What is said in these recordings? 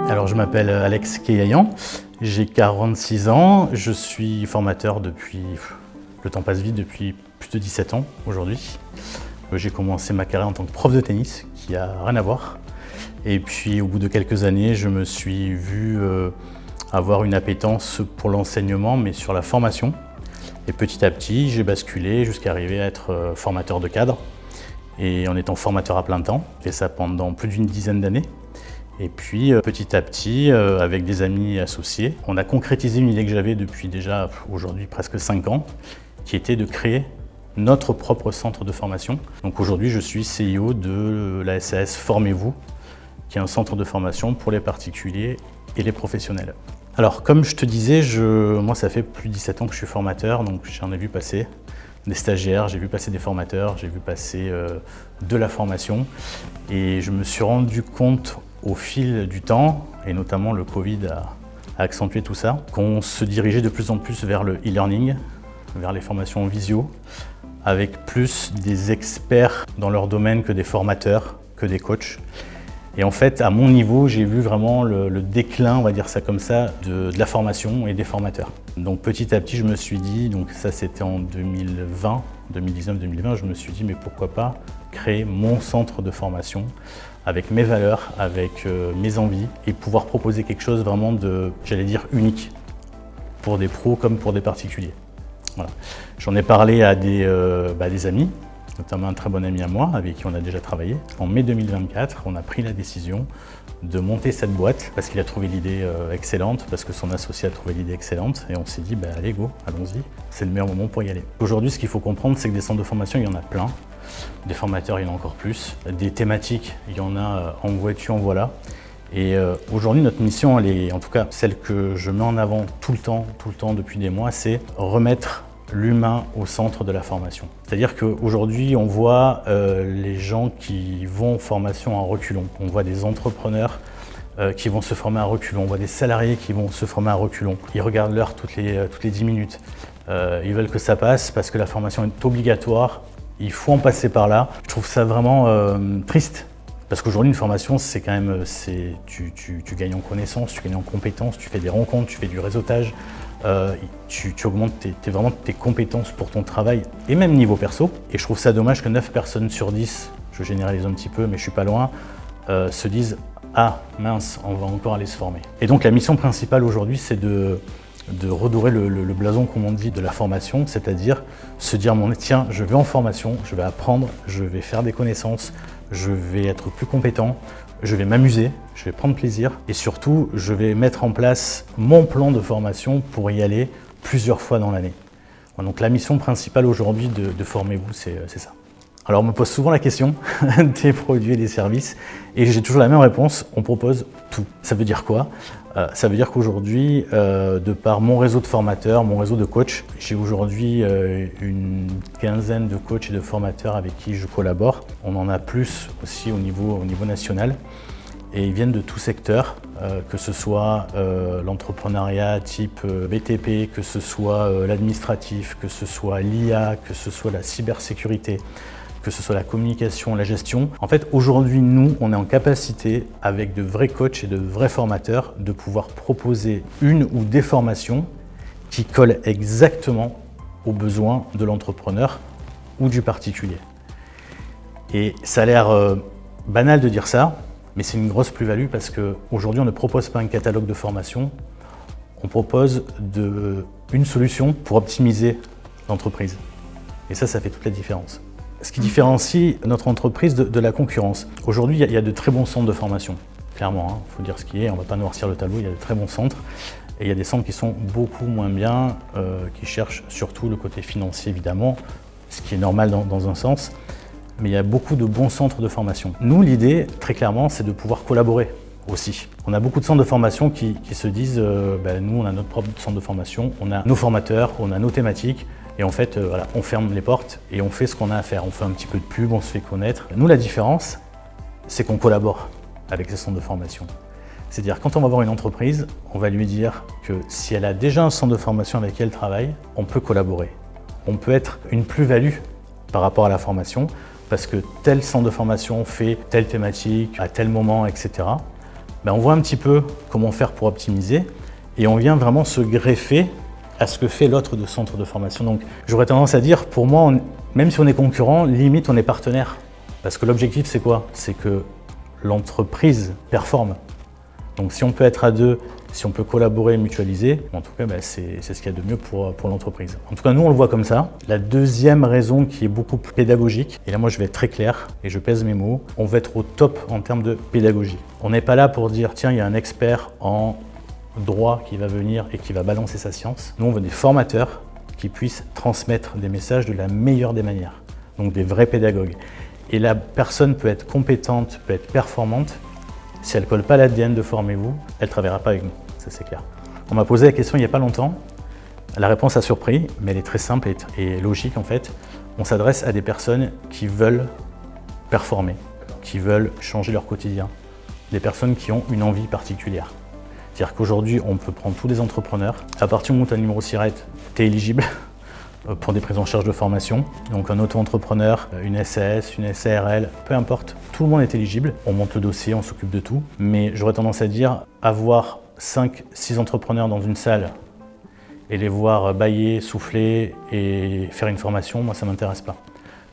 Alors je m'appelle Alex Keyayan, j'ai 46 ans, je suis formateur depuis, le temps passe vite, depuis plus de 17 ans aujourd'hui. J'ai commencé ma carrière en tant que prof de tennis, qui n'a rien à voir. Et puis au bout de quelques années, je me suis vu avoir une appétence pour l'enseignement, mais sur la formation. Et petit à petit, j'ai basculé jusqu'à arriver à être formateur de cadre. Et en étant formateur à plein temps, j'ai fait ça pendant plus d'une dizaine d'années. Et puis petit à petit, avec des amis associés, on a concrétisé une idée que j'avais depuis déjà aujourd'hui presque 5 ans, qui était de créer notre propre centre de formation. Donc aujourd'hui, je suis CEO de la SAS Formez-vous, qui est un centre de formation pour les particuliers et les professionnels. Alors comme je te disais, moi ça fait plus de 17 ans que je suis formateur, donc j'en ai vu passer des stagiaires, j'ai vu passer des formateurs, j'ai vu passer de la formation et je me suis rendu compte au fil du temps, et notamment le Covid a accentué tout ça, qu'on se dirigeait de plus en plus vers le e-learning, vers les formations en visio, avec plus des experts dans leur domaine que des formateurs, que des coachs. Et en fait, à mon niveau, j'ai vu vraiment le déclin, on va dire ça comme ça, de la formation et des formateurs. Donc petit à petit, je me suis dit, donc ça c'était en 2020, 2019-2020, je me suis dit mais pourquoi pas créer mon centre de formation avec mes valeurs, avec mes envies et pouvoir proposer quelque chose vraiment de, j'allais dire, unique pour des pros comme pour des particuliers. Voilà. J'en ai parlé à des amis, notamment un très bon ami à moi avec qui on a déjà travaillé. En mai 2024, on a pris la décision de monter cette boîte parce qu'il a trouvé l'idée excellente, parce que son associé a trouvé l'idée excellente et on s'est dit allez go, allons-y, c'est le meilleur moment pour y aller. Aujourd'hui, ce qu'il faut comprendre, c'est que des centres de formation, il y en a plein. Des formateurs, il y en a encore plus. Des thématiques, il y en a en vois-tu, en voilà. Et aujourd'hui, notre mission, elle est, en tout cas celle que je mets en avant tout le temps depuis des mois, c'est remettre l'humain au centre de la formation. C'est-à-dire qu'aujourd'hui, on voit les gens qui vont en formation en reculons. On voit des entrepreneurs qui vont se former à reculons. On voit des salariés qui vont se former à reculons. Ils regardent l'heure toutes les 10 minutes. Ils veulent que ça passe parce que la formation est obligatoire. Il faut en passer par là. Je trouve ça vraiment triste. Parce qu'aujourd'hui, une formation, c'est quand même, tu gagnes en connaissances, tu gagnes en compétences, tu fais des rencontres, tu fais du réseautage. Tu augmentes vraiment tes compétences pour ton travail et même niveau perso. Et je trouve ça dommage que 9 personnes sur 10, je généralise un petit peu mais je suis pas loin, se disent « Ah mince, on va encore aller se former ». Et donc la mission principale aujourd'hui, c'est de redorer le blason, comme on dit, de la formation, c'est-à-dire se dire « Tiens, je vais en formation, je vais apprendre, je vais faire des connaissances, je vais être plus compétent ». Je vais m'amuser, je vais prendre plaisir et surtout, je vais mettre en place mon plan de formation pour y aller plusieurs fois dans l'année. Donc la mission principale aujourd'hui de Formez-vous, c'est ça. Alors on me pose souvent la question des produits et des services et j'ai toujours la même réponse, on propose tout. Ça veut dire quoi? Ça veut dire qu'aujourd'hui, de par mon réseau de formateurs, mon réseau de coachs, j'ai aujourd'hui une quinzaine de coachs et de formateurs avec qui je collabore. On en a plus aussi au niveau national et ils viennent de tout secteur, que ce soit l'entrepreneuriat type BTP, que ce soit l'administratif, que ce soit l'IA, que ce soit la cybersécurité, que ce soit la communication, la gestion. En fait, aujourd'hui, nous, on est en capacité, avec de vrais coachs et de vrais formateurs, de pouvoir proposer une ou des formations qui collent exactement aux besoins de l'entrepreneur ou du particulier. Et ça a l'air banal de dire ça, mais c'est une grosse plus-value parce qu'aujourd'hui, on ne propose pas un catalogue de formation, on propose une solution pour optimiser l'entreprise. Et ça fait toute la différence. Ce qui différencie notre entreprise de la concurrence. Aujourd'hui, il y a de très bons centres de formation, clairement, il faut dire ce qui est, on ne va pas noircir le tableau, il y a de très bons centres. Et il y a des centres qui sont beaucoup moins bien, qui cherchent surtout le côté financier évidemment, ce qui est normal dans un sens, mais il y a beaucoup de bons centres de formation. Nous, l'idée, très clairement, c'est de pouvoir collaborer aussi. On a beaucoup de centres de formation qui se disent nous, on a notre propre centre de formation, on a nos formateurs, on a nos thématiques, et en fait, voilà, on ferme les portes et on fait ce qu'on a à faire. On fait un petit peu de pub, on se fait connaître. Nous, la différence, c'est qu'on collabore avec ces centres de formation. C'est-à-dire, quand on va voir une entreprise, on va lui dire que si elle a déjà un centre de formation avec qui elle travaille, on peut collaborer. On peut être une plus-value par rapport à la formation parce que tel centre de formation fait telle thématique à tel moment, etc. On voit un petit peu comment faire pour optimiser et on vient vraiment se greffer à ce que fait l'autre de centre de formation. Donc j'aurais tendance à dire, pour moi, même si on est concurrent, limite on est partenaire. Parce que l'objectif c'est quoi? C'est que l'entreprise performe. Donc si on peut être à deux, si on peut collaborer, mutualiser, en tout cas c'est ce qu'il y a de mieux pour l'entreprise. En tout cas nous on le voit comme ça. La deuxième raison qui est beaucoup plus pédagogique, et là moi je vais être très clair et je pèse mes mots, on va être au top en termes de pédagogie. On n'est pas là pour dire tiens il y a un expert en droit qui va venir et qui va balancer sa science. Nous on veut des formateurs qui puissent transmettre des messages de la meilleure des manières, donc des vrais pédagogues. Et la personne peut être compétente, peut être performante. Si elle ne colle pas l'ADN de Formez-vous, elle ne travaillera pas avec nous, ça c'est clair. On m'a posé la question il n'y a pas longtemps, la réponse a surpris, mais elle est très simple et logique en fait. On s'adresse à des personnes qui veulent performer, qui veulent changer leur quotidien, des personnes qui ont une envie particulière. C'est-à-dire qu'aujourd'hui, on peut prendre tous les entrepreneurs, à partir du moment où tu as le numéro SIRET, tu es éligible pour des prises en charge de formation. Donc un auto-entrepreneur, une SAS, une SARL, peu importe, tout le monde est éligible. On monte le dossier, on s'occupe de tout. Mais j'aurais tendance à dire, avoir 5-6 entrepreneurs dans une salle et les voir bâiller, souffler et faire une formation, moi ça ne m'intéresse pas.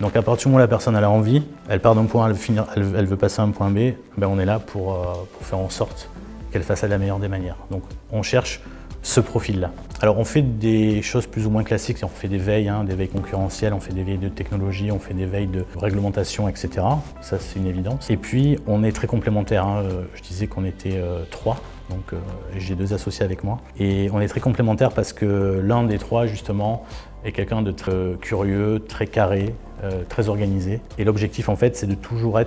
Donc à partir du moment où la personne a envie, elle part d'un point A, elle veut passer à un point B, on est là pour faire en sorte qu'elle fasse à la meilleure des manières. Donc on cherche ce profil-là. Alors on fait des choses plus ou moins classiques, on fait des veilles concurrentielles, on fait des veilles de technologie, on fait des veilles de réglementation, etc. Ça c'est une évidence. Et puis on est très complémentaires, je disais qu'on était 3, donc j'ai 2 associés avec moi. Et on est très complémentaires parce que l'un des 3 justement est quelqu'un de très curieux, très carré, très organisé. Et l'objectif en fait c'est de toujours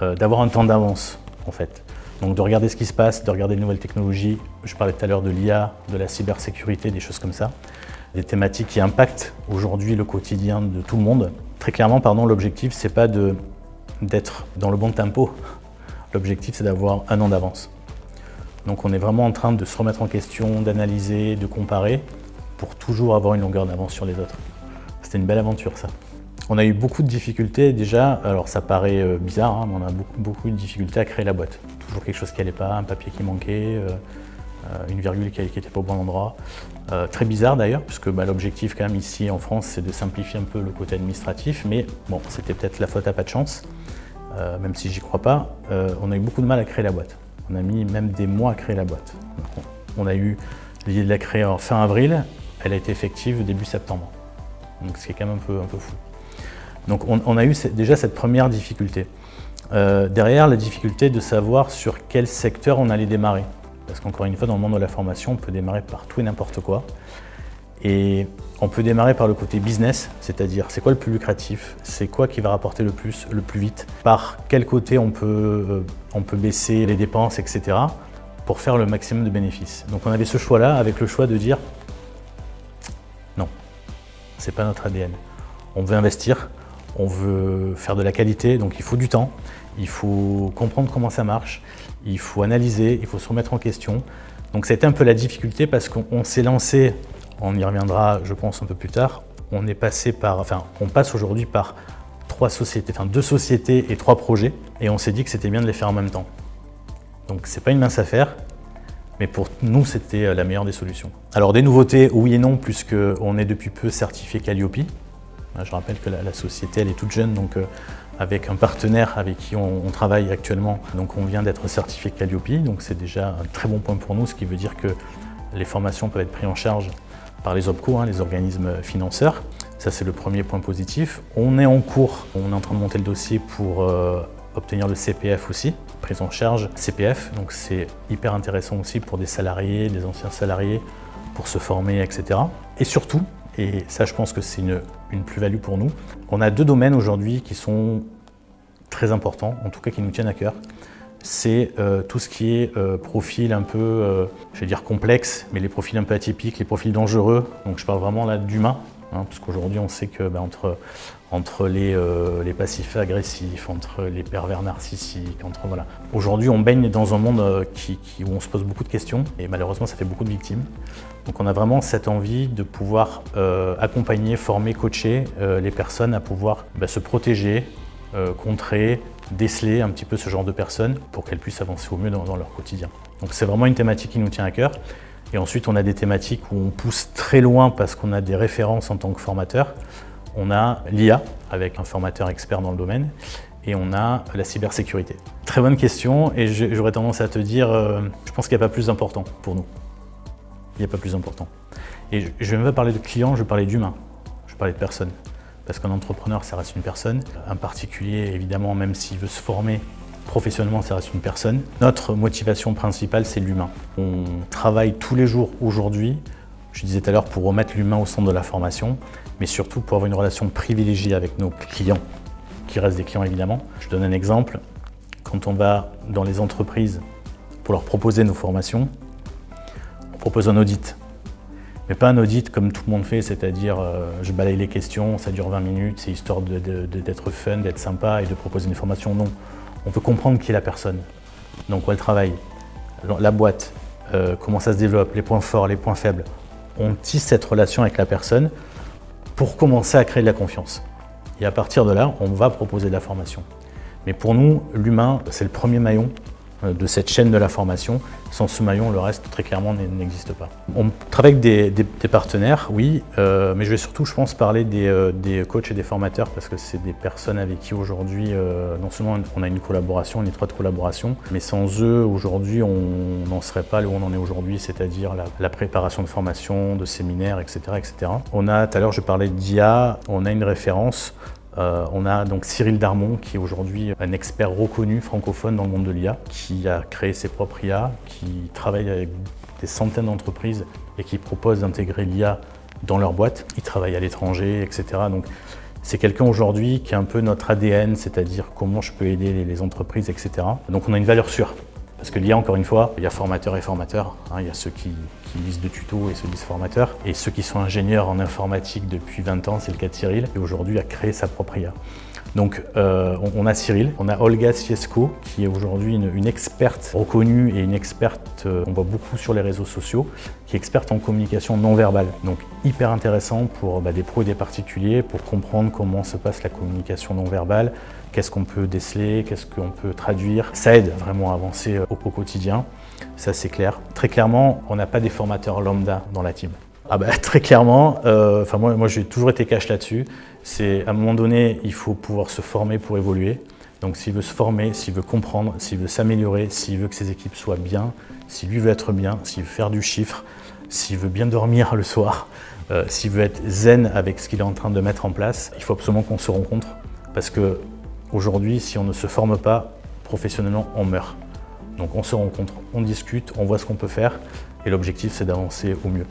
d'avoir un temps d'avance en fait. Donc de regarder ce qui se passe, de regarder les nouvelles technologies. Je parlais tout à l'heure de l'IA, de la cybersécurité, des choses comme ça. Des thématiques qui impactent aujourd'hui le quotidien de tout le monde. Très clairement, l'objectif, c'est pas d'être dans le bon tempo. L'objectif, c'est d'avoir un an d'avance. Donc on est vraiment en train de se remettre en question, d'analyser, de comparer, pour toujours avoir une longueur d'avance sur les autres. C'était une belle aventure, ça. On a eu beaucoup de difficultés déjà, alors ça paraît bizarre, mais on a beaucoup de difficultés à créer la boîte. Toujours quelque chose qui n'allait pas, un papier qui manquait, une virgule qui n'était pas au bon endroit. Très bizarre d'ailleurs, puisque l'objectif quand même ici en France, c'est de simplifier un peu le côté administratif, mais bon, c'était peut-être la faute à pas de chance, même si j'y crois pas. On a eu beaucoup de mal à créer la boîte. On a mis même des mois à créer la boîte. Donc, on a eu l'idée de la créer en fin avril, elle a été effective début septembre. Donc ce qui est quand même un peu fou. Donc on a eu déjà cette première difficulté. Derrière, la difficulté de savoir sur quel secteur on allait démarrer. Parce qu'encore une fois, dans le monde de la formation, on peut démarrer par tout et n'importe quoi. Et on peut démarrer par le côté business, c'est-à-dire c'est quoi le plus lucratif, c'est quoi qui va rapporter le plus vite, par quel côté on peut baisser les dépenses, etc. pour faire le maximum de bénéfices. Donc on avait ce choix-là avec le choix de dire non, c'est pas notre ADN. On veut investir. On veut faire de la qualité, donc il faut du temps, il faut comprendre comment ça marche, il faut analyser, il faut se remettre en question. Donc ça a été un peu la difficulté parce qu'on s'est lancé, on y reviendra je pense un peu plus tard, on passe aujourd'hui par 2 sociétés et 3 projets et on s'est dit que c'était bien de les faire en même temps. Donc c'est pas une mince affaire, mais pour nous c'était la meilleure des solutions. Alors des nouveautés, oui et non, puisqu'on est depuis peu certifié Calliope. Je rappelle que la société elle est toute jeune, donc avec un partenaire avec qui on travaille actuellement. Donc on vient d'être certifié Calliope, donc c'est déjà un très bon point pour nous, ce qui veut dire que les formations peuvent être prises en charge par les OPCO, les organismes financeurs. Ça c'est le premier point positif. On est en cours, on est en train de monter le dossier pour obtenir le CPF aussi, prise en charge CPF. Donc c'est hyper intéressant aussi pour des salariés, des anciens salariés, pour se former, etc. Et surtout, et ça je pense que c'est une plus-value pour nous, on a 2 domaines aujourd'hui qui sont très importants, en tout cas qui nous tiennent à cœur. C'est tout ce qui est profil un peu, je vais dire complexe, mais les profils un peu atypiques, les profils dangereux. Donc je parle vraiment là d'humain, parce qu'aujourd'hui on sait que entre les passifs agressifs, entre les pervers narcissiques, voilà. Aujourd'hui on baigne dans un monde où on se pose beaucoup de questions et malheureusement ça fait beaucoup de victimes. Donc on a vraiment cette envie de pouvoir accompagner, former, coacher les personnes à pouvoir se protéger, contrer, déceler un petit peu ce genre de personnes pour qu'elles puissent avancer au mieux dans leur quotidien. Donc c'est vraiment une thématique qui nous tient à cœur. Et ensuite, on a des thématiques où on pousse très loin parce qu'on a des références en tant que formateur. On a l'IA avec un formateur expert dans le domaine et on a la cybersécurité. Très bonne question et j'aurais tendance à te dire, je pense qu'il n'y a pas plus important pour nous. Il n'y a pas plus important. Et je ne vais même pas parler de clients, je vais parler d'humains, je vais parler de personnes. Parce qu'un entrepreneur, ça reste une personne. Un particulier, évidemment, même s'il veut se former professionnellement, ça reste une personne. Notre motivation principale, c'est l'humain. On travaille tous les jours aujourd'hui, je disais tout à l'heure, pour remettre l'humain au centre de la formation, mais surtout pour avoir une relation privilégiée avec nos clients, qui restent des clients évidemment. Je donne un exemple. Quand on va dans les entreprises pour leur proposer nos formations, on propose un audit. Mais pas un audit comme tout le monde fait, c'est-à-dire je balaye les questions, ça dure 20 minutes, c'est histoire d'être fun, d'être sympa et de proposer une formation. Non, on veut comprendre qui est la personne, donc où elle travaille, la boîte, comment ça se développe, les points forts, les points faibles. On tisse cette relation avec la personne pour commencer à créer de la confiance. Et à partir de là, on va proposer de la formation. Mais pour nous, l'humain, c'est le premier maillon de cette chaîne de la formation. Sans ce maillon, le reste, très clairement, n'existe pas. On travaille avec des partenaires, oui, mais je vais surtout, je pense, parler des coachs et des formateurs parce que c'est des personnes avec qui aujourd'hui, non seulement on a une collaboration, une étroite collaboration, mais sans eux, aujourd'hui, on n'en serait pas là où on en est aujourd'hui, c'est-à-dire la préparation de formation, de séminaires, etc., etc. On a, tout à l'heure, je parlais d'IA, on a une référence. On a donc Cyril Darmon, qui est aujourd'hui un expert reconnu francophone dans le monde de l'IA, qui a créé ses propres IA, qui travaille avec des centaines d'entreprises et qui propose d'intégrer l'IA dans leur boîte. Il travaille à l'étranger, etc. Donc c'est quelqu'un aujourd'hui qui est un peu notre ADN, c'est-à-dire comment je peux aider les entreprises, etc. Donc on a une valeur sûre. Parce que l'IA, encore une fois, il y a formateurs et formateurs. Il y a ceux qui lisent de tutos et se disent formateurs. Et ceux qui sont ingénieurs en informatique depuis 20 ans, c'est le cas de Cyril, et aujourd'hui a créé sa propre IA. Donc on a Cyril, on a Olga Siesko, qui est aujourd'hui une experte reconnue et une experte, on voit beaucoup sur les réseaux sociaux, qui est experte en communication non verbale. Donc hyper intéressant pour des pros et des particuliers, pour comprendre comment se passe la communication non verbale, qu'est-ce qu'on peut déceler, qu'est-ce qu'on peut traduire. Ça aide vraiment à avancer au quotidien, ça c'est clair. Très clairement, on n'a pas des formateurs lambda dans la team. Très clairement, moi j'ai toujours été cash là-dessus. C'est à un moment donné, il faut pouvoir se former pour évoluer. Donc s'il veut se former, s'il veut comprendre, s'il veut s'améliorer, s'il veut que ses équipes soient bien, s'il lui veut être bien, s'il veut faire du chiffre, s'il veut bien dormir le soir, s'il veut être zen avec ce qu'il est en train de mettre en place, il faut absolument qu'on se rencontre. Parce que aujourd'hui, si on ne se forme pas professionnellement, on meurt. Donc on se rencontre, on discute, on voit ce qu'on peut faire et l'objectif c'est d'avancer au mieux.